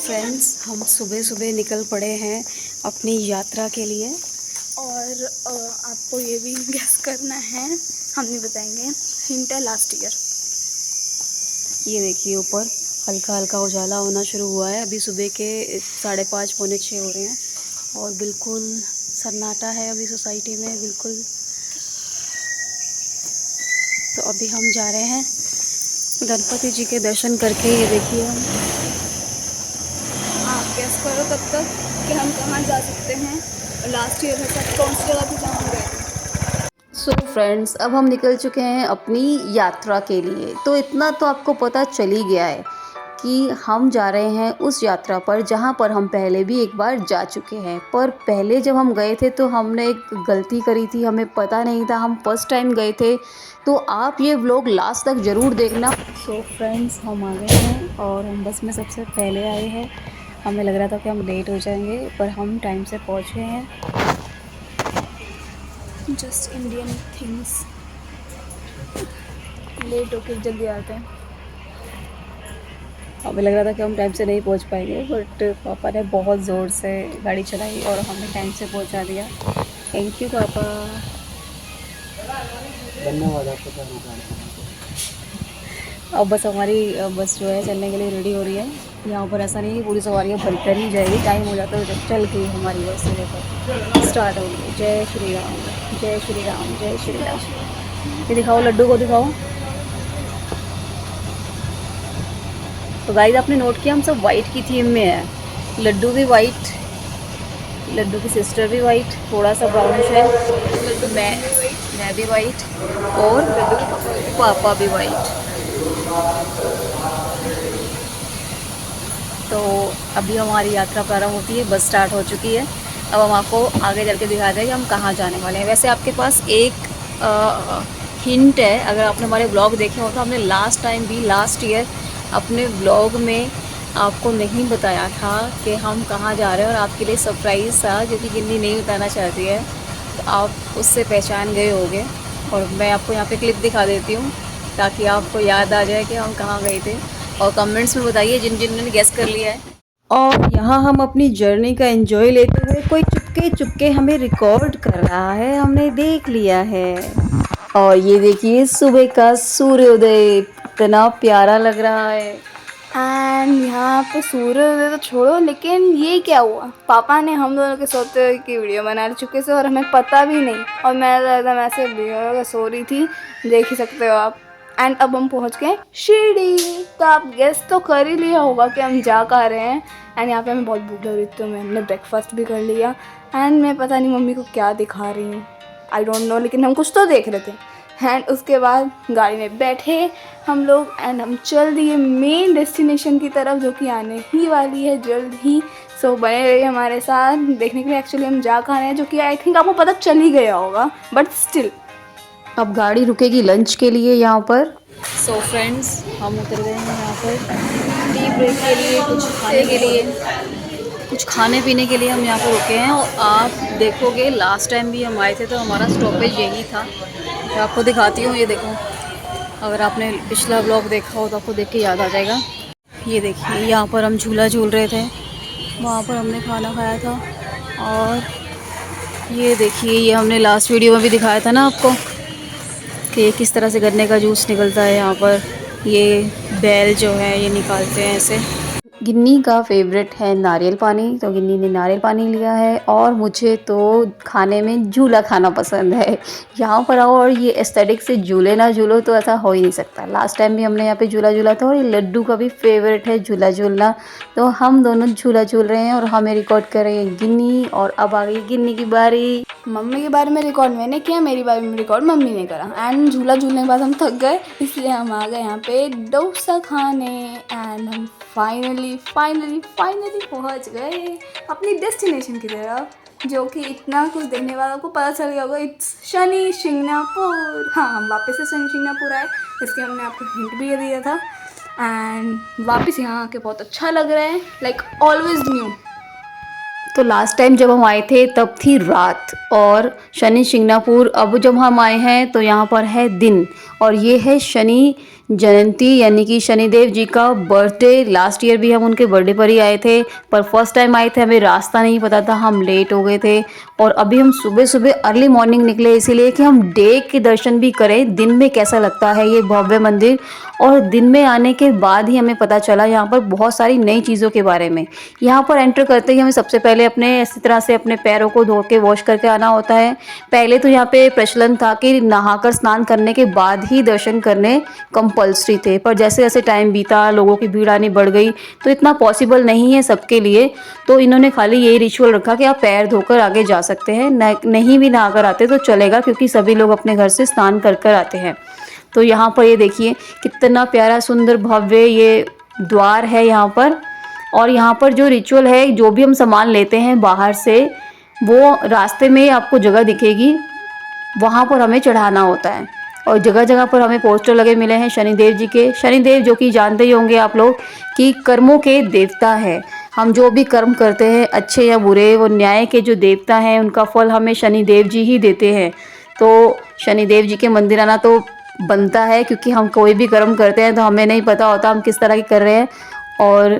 Friends, हम सुबह सुबह निकल पड़े हैं अपनी यात्रा के लिए। और आपको ये भी गेस करना है, हम नहीं बताएंगे। हिंट है लास्ट ईयर। ये देखिए ऊपर हल्का हल्का उजाला होना शुरू हुआ है। अभी सुबह के 5:30 पौने 6 हो रहे हैं और बिल्कुल सन्नाटा है अभी सोसाइटी में बिल्कुल। तो अभी हम जा रहे हैं गणपति जी के दर्शन करके। ये देखिए आप गेस करो तब तक कि हम कहाँ जा सकते हैं और लास्ट ईयर में सब कौन सी जगह थी जहाँ हम गए थे। सो फ्रेंड्स, अब हम निकल चुके हैं अपनी यात्रा के लिए। तो इतना तो आपको पता चल ही गया है कि हम जा रहे हैं उस यात्रा पर जहाँ पर हम पहले भी एक बार जा चुके हैं। पर पहले जब हम गए थे तो हमने एक गलती करी थी, हमें पता नहीं था, हम फर्स्ट टाइम गए थे। तो आप ये व्लॉग लास्ट तक ज़रूर देखना। सो फ्रेंड्स, हम आ गए हैं और हम बस में सबसे पहले आए हैं। हमें लग रहा था कि हम लेट हो जाएंगे पर हम टाइम से पहुँच गए हैं। जस्ट इंडियन थिंग्स, लेट होकर जल्दी आते हैं। हमें लग रहा था कि हम टाइम से नहीं पहुंच पाएंगे बट पापा ने बहुत ज़ोर से गाड़ी चलाई और हमें टाइम से पहुंचा दिया। थैंक यू पापा। धन्यवाद आपका। अब बस हमारी बस जो है चलने के लिए रेडी हो रही है। यहाँ पर ऐसा नहीं है पूरी सवारियाँ भरकर ही जाएगी, टाइम हो जाता है जब चल के हमारी बस से लेकर स्टार्ट होगी। जय श्री राम, जय श्री राम, जय श्री राम। ये दिखाओ, लड्डू को दिखाओ। तो गाइस, आपने नोट किया हम सब वाइट की थीम में है। लड्डू भी वाइट, लड्डू की सिस्टर भी वाइट, थोड़ा सा ब्राउनिश है। मैं भी वाइट और पापा भी वाइट। तो अभी हमारी यात्रा प्रारंभ होती है, बस स्टार्ट हो चुकी है। अब हम आपको आगे चल के दिखाते हैं कि हम कहाँ जाने वाले हैं। वैसे आपके पास एक हिंट है, अगर आपने हमारे ब्लॉग देखे हो तो हमने लास्ट टाइम भी लास्ट ईयर अपने ब्लॉग में आपको नहीं बताया था कि हम कहाँ जा रहे हैं और आपके लिए सरप्राइज़ था जो कि गिन्नी नहीं बताना चाहती है। तो आप उससे पहचान गए होंगे और मैं आपको यहाँ पे क्लिप दिखा देती हूँ ताकि आपको याद आ जाए कि हम कहाँ गए थे। और कमेंट्स में बताइए जिन जिन ने गेस कर लिया है। और यहाँ हम अपनी जर्नी का एंजॉय लेते हुए कोई चुपके चुपके हमें रिकॉर्ड कर रहा है, हमने देख लिया है। और ये देखिए सुबह का सूर्योदय इतना प्यारा लग रहा है। एंड यहाँ पे सूर्योदय तो छोड़ो, लेकिन ये क्या हुआ, पापा ने हम दोनों के सोते हुए की वीडियो बना चुके थे और हमें पता भी नहीं। और मैं तो एकदम ऐसे सो रही थी, देख ही सकते हो आप। एंड अब हम पहुँच गए शिरडी। तो आप गेस तो कर ही लिया होगा कि हम जा कहाँ रहे हैं। एंड यहाँ पे हमें बहुत भूख लग रही थी तो हमने ब्रेकफास्ट भी कर लिया। एंड मैं पता नहीं मम्मी को क्या दिखा रही हूँ, आई डोंट नो, लेकिन हम कुछ तो देख रहे थे। एंड उसके बाद गाड़ी में बैठे हम लोग एंड हम चल दिए मेन डेस्टिनेशन की तरफ, जो कि आने ही वाली है जल्द ही। सो बने रहिए हमारे साथ देखने के लिए एक्चुअली हम जा कहाँ रहे हैं, जो कि आई थिंक आपको पता चल ही गया होगा, बट स्टिल। अब गाड़ी रुकेगी लंच के लिए यहाँ पर। सो फ्रेंड्स, हम उतर गए हैं यहाँ पर टी ब्रेक के लिए, कुछ खाने के लिए, कुछ खाने पीने के लिए हम यहाँ पर रुके हैं। और आप देखोगे लास्ट टाइम भी हम आए थे तो हमारा स्टॉपेज यही था। मैं आपको दिखाती हूँ, ये देखो, अगर आपने पिछला ब्लॉग देखा हो तो आपको देख के याद आ जाएगा। ये देखिए यहाँ पर हम झूला झूल रहे थे, वहाँ पर हमने खाना खाया था। और ये देखिए, ये हमने लास्ट वीडियो में भी दिखाया था ना आपको कि किस तरह से गन्ने का जूस निकलता है। यहाँ पर ये बैल जो है ये निकालते हैं ऐसे। गिन्नी का फेवरेट है नारियल पानी, तो गिन्नी ने नारियल पानी लिया है। और मुझे तो खाने में झूला खाना पसंद है। यहाँ पर आओ और ये एस्थेटिक से झूले ना झूलो तो ऐसा हो ही नहीं सकता। लास्ट टाइम भी हमने यहाँ पे झूला झूला था और ये लड्डू का भी फेवरेट है झूला झूलना। तो हम दोनों झूला झूल रहे हैं और हमें रिकॉर्ड कर रही है गिन्नी। और अब आ गई गिन्नी की बारी। मम्मी के बारे में रिकॉर्ड मैंने किया, मेरी बारे में रिकॉर्ड मम्मी ने करा। एंड झूला झूलने के बाद हम थक गए, इसलिए हम आ गए यहाँ पे डोसा खाने। एंड हम फाइनली फाइनली फाइनली पहुँच गए अपनी डेस्टिनेशन की तरफ, जो कि इतना कुछ देखने वालों को पता चल गया होगा, इट्स शनि शिंगणापुर। हाँ, हम वापस से शनि शिंगणापुर आए, इसके हमने आपको हिंट भी दिया था। एंड वापस यहाँ आके बहुत अच्छा लग रहा है, लाइक ऑलवेज न्यू। तो लास्ट टाइम जब हम आए थे तब थी रात और शनि शिंगणापुर। अब जब हम आए हैं तो यहाँ पर है दिन और ये है शनि जयंती यानी कि शनिदेव जी का बर्थडे। लास्ट ईयर भी हम उनके बर्थडे पर ही आए थे, पर फर्स्ट टाइम आए थे हमें रास्ता नहीं पता था, हम लेट हो गए थे। और अभी हम सुबह सुबह अर्ली मॉर्निंग निकले इसीलिए कि हम डे के दर्शन भी करें, दिन में कैसा लगता है ये भव्य मंदिर। और दिन में आने के बाद ही हमें पता चला यहाँ पर बहुत सारी नई चीज़ों के बारे में। यहाँ पर एंटर करते ही हमें सबसे पहले अपने इसी तरह से अपने पैरों को धो के वॉश करके आना होता है। पहले तो यहाँ पे प्रचलन था कि नहाकर स्नान करने के बाद ही दर्शन करने कंपल्सरी थे, पर जैसे जैसे टाइम बीता लोगों की भीड़ आनी बढ़ गई तो इतना पॉसिबल नहीं है सबके लिए। तो इन्होंने खाली यही रिचुअल रखा कि आप पैर धोकर आगे जा सकते हैं, नहीं भी नहाकर आते तो चलेगा, क्योंकि सभी लोग अपने घर से स्नान कर कर आते हैं। तो यहाँ पर ये देखिए कितना प्यारा सुंदर भव्य ये द्वार है यहाँ पर। और यहाँ पर जो रिचुअल है, जो भी हम सामान लेते हैं बाहर से, वो रास्ते में आपको जगह दिखेगी, वहाँ पर हमें चढ़ाना होता है। और जगह जगह पर हमें पोस्टर लगे मिले हैं शनिदेव जी के। शनिदेव जो कि जानते ही होंगे आप लोग कि कर्मों के देवता है। हम जो भी कर्म करते हैं अच्छे या बुरे, वो न्याय के जो देवता हैं, उनका फल हमें शनिदेव जी ही देते हैं। तो शनिदेव जी के मंदिर आना तो बनता है, क्योंकि हम कोई भी कर्म करते हैं तो हमें नहीं पता होता हम किस तरह की कर रहे हैं। और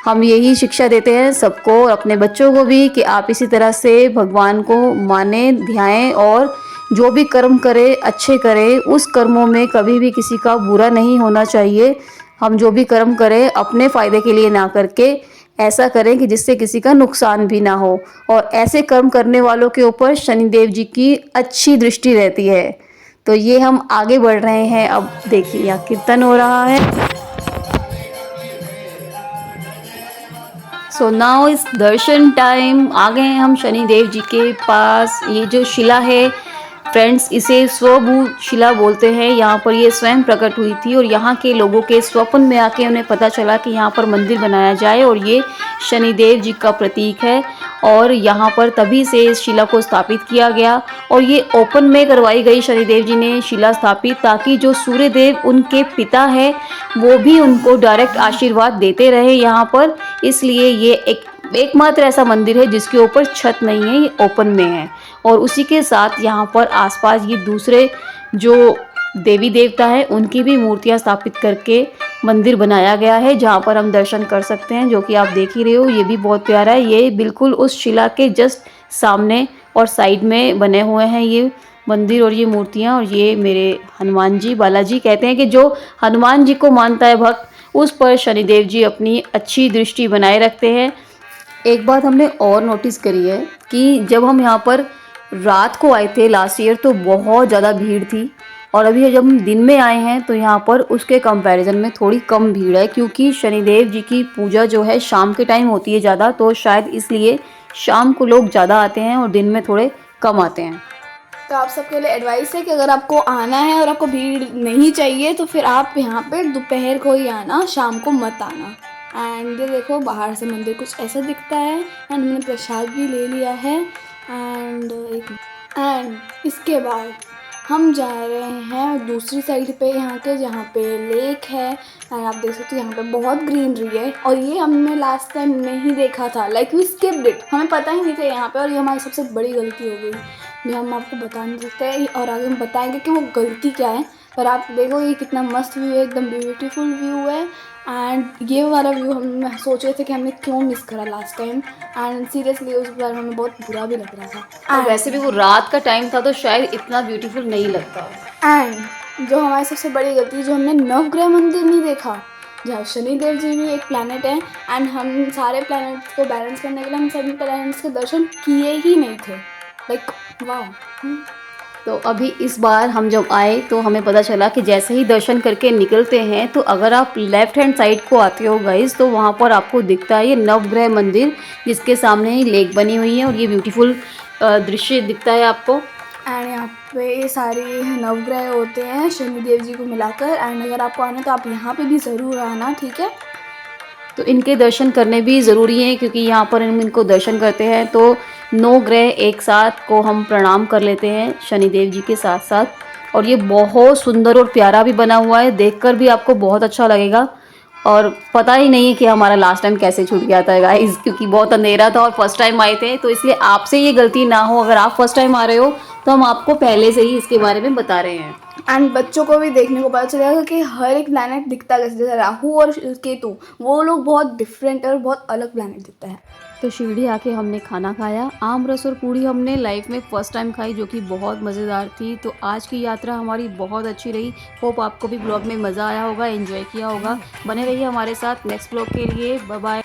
हम यही शिक्षा देते हैं सबको और अपने बच्चों को भी कि आप इसी तरह से भगवान को माने, ध्याएं और जो भी कर्म करें अच्छे करें। उस कर्मों में कभी भी किसी का बुरा नहीं होना चाहिए। हम जो भी कर्म करें अपने फ़ायदे के लिए ना करके ऐसा करें कि जिससे किसी का नुकसान भी ना हो। और ऐसे कर्म करने वालों के ऊपर शनिदेव जी की अच्छी दृष्टि रहती है। तो ये हम आगे बढ़ रहे हैं। अब देखिए यहाँ कीर्तन हो रहा है। सो नाउ इस दर्शन टाइम आ गए हैं हम शनिदेव जी के पास। ये जो शिला है फ्रेंड्स, इसे स्वभू शिला बोलते हैं। यहाँ पर ये स्वयं प्रकट हुई थी और यहाँ के लोगों के स्वप्न में आके उन्हें पता चला कि यहाँ पर मंदिर बनाया जाए और ये शनिदेव जी का प्रतीक है। और यहाँ पर तभी से इस शिला को स्थापित किया गया और ये ओपन में करवाई गई शनिदेव जी ने शिला स्थापित, ताकि जो सूर्यदेव उनके पिता है वो भी उनको डायरेक्ट आशीर्वाद देते रहे यहाँ पर। इसलिए ये एकमात्र ऐसा मंदिर है जिसके ऊपर छत नहीं है, ये ओपन में है। और उसी के साथ यहाँ पर आसपास ये दूसरे जो देवी देवता है उनकी भी मूर्तियाँ स्थापित करके मंदिर बनाया गया है, जहाँ पर हम दर्शन कर सकते हैं, जो कि आप देख ही रहे हो। ये भी बहुत प्यारा है। ये बिल्कुल उस शिला के जस्ट सामने और साइड में बने हुए हैं ये मंदिर और ये मूर्तियाँ। और ये मेरे हनुमान जी, बालाजी कहते हैं कि जो हनुमान जी को मानता है भक्त, उस पर शनिदेव जी अपनी अच्छी दृष्टि बनाए रखते हैं। एक बात हमने और नोटिस करी है कि जब हम यहाँ पर रात को आए थे लास्ट ईयर तो बहुत ज़्यादा भीड़ थी, और अभी जब हम दिन में आए हैं तो यहाँ पर उसके कंपैरिजन में थोड़ी कम भीड़ है, क्योंकि शनिदेव जी की पूजा जो है शाम के टाइम होती है ज़्यादा, तो शायद इसलिए शाम को लोग ज़्यादा आते हैं और दिन में थोड़े कम आते हैं। तो आप सबके लिए एडवाइस है कि अगर आपको आना है और आपको भीड़ नहीं चाहिए तो फिर आप यहाँ पे दोपहर को ही आना, शाम को मत आना। एंड ये देखो बाहर से मंदिर कुछ ऐसा दिखता है। एंड हमने प्रसाद भी ले लिया है। एंड इसके बाद हम जा रहे हैं दूसरी साइड पे, यहाँ के जहाँ पे लेक है। एंड आप देख सकते हो यहाँ पे बहुत ग्रीनरी है और ये हमने लास्ट टाइम नहीं देखा था, लाइक वी स्किप्ड इट, हमें पता ही नहीं था यहाँ पे। और ये हमारी सबसे बड़ी गलती हो गई, जो हम आपको बता नहीं सकते और आगे हम बताएंगे कि वो गलती क्या है। पर आप देखो ये कितना मस्त व्यू है, एकदम ब्यूटीफुल व्यू है। एंड ये वाला व्यू हम सोच रहे थे कि हमने क्यों मिस करा लास्ट टाइम। एंड सीरियसली उस बार हमें बहुत बुरा भी लग रहा था। और वैसे भी वो रात का टाइम था तो शायद इतना ब्यूटीफुल नहीं लगता। एंड जो हमारी सबसे बड़ी गलती, जो हमने नवग्रह मंदिर नहीं देखा, जहाँ शनिदेव जी भी एक प्लैनेट है। एंड हम सारे प्लैनेट्स को बैलेंस करने के लिए हम सभी प्लैनेट्स के दर्शन किए ही नहीं थे। लाइक वाह। तो अभी इस बार हम जब आए तो हमें पता चला कि जैसे ही दर्शन करके निकलते हैं तो अगर आप लेफ़्ट हैंड साइड को आते हो गाइस, तो वहाँ पर आपको दिखता है ये नवग्रह मंदिर, जिसके सामने ही लेक बनी हुई है और ये ब्यूटीफुल दृश्य दिखता है आपको। एंड यहाँ पे सारे नवग्रह होते हैं शनिदेव जी को मिलाकर। एंड अगर आपको आना तो आप यहाँ पे भी ज़रूर आना, ठीक है। तो इनके दर्शन करने भी ज़रूरी हैं, क्योंकि यहाँ पर हम इनको दर्शन करते हैं तो 9 ग्रह एक साथ को हम प्रणाम कर लेते हैं शनिदेव जी के साथ साथ। और ये बहुत सुंदर और प्यारा भी बना हुआ है, देखकर भी आपको बहुत अच्छा लगेगा। और पता ही नहीं है कि हमारा लास्ट टाइम कैसे छूट गया था गाइस, क्योंकि बहुत अंधेरा था और फर्स्ट टाइम आए थे, तो इसलिए आपसे ये गलती ना हो। अगर आप फर्स्ट टाइम आ रहे हो तो हम आपको पहले से ही इसके बारे में बता रहे हैं। एंड बच्चों को भी देखने को पता चलेगा कि हर एक प्लैनेट दिखता कैसे, जैसे राहु और केतु, वो लोग बहुत डिफरेंट और बहुत अलग प्लैनेट दिखता है। तो शिरडी आके हमने खाना खाया, आम रस और पूड़ी हमने लाइफ में फ़र्स्ट टाइम खाई, जो कि बहुत मज़ेदार थी। तो आज की यात्रा हमारी बहुत अच्छी रही। होप आपको भी ब्लॉग में मज़ा आया होगा, एंजॉय किया होगा। बने रहिए हमारे साथ नेक्स्ट ब्लॉग के लिए। Bye bye.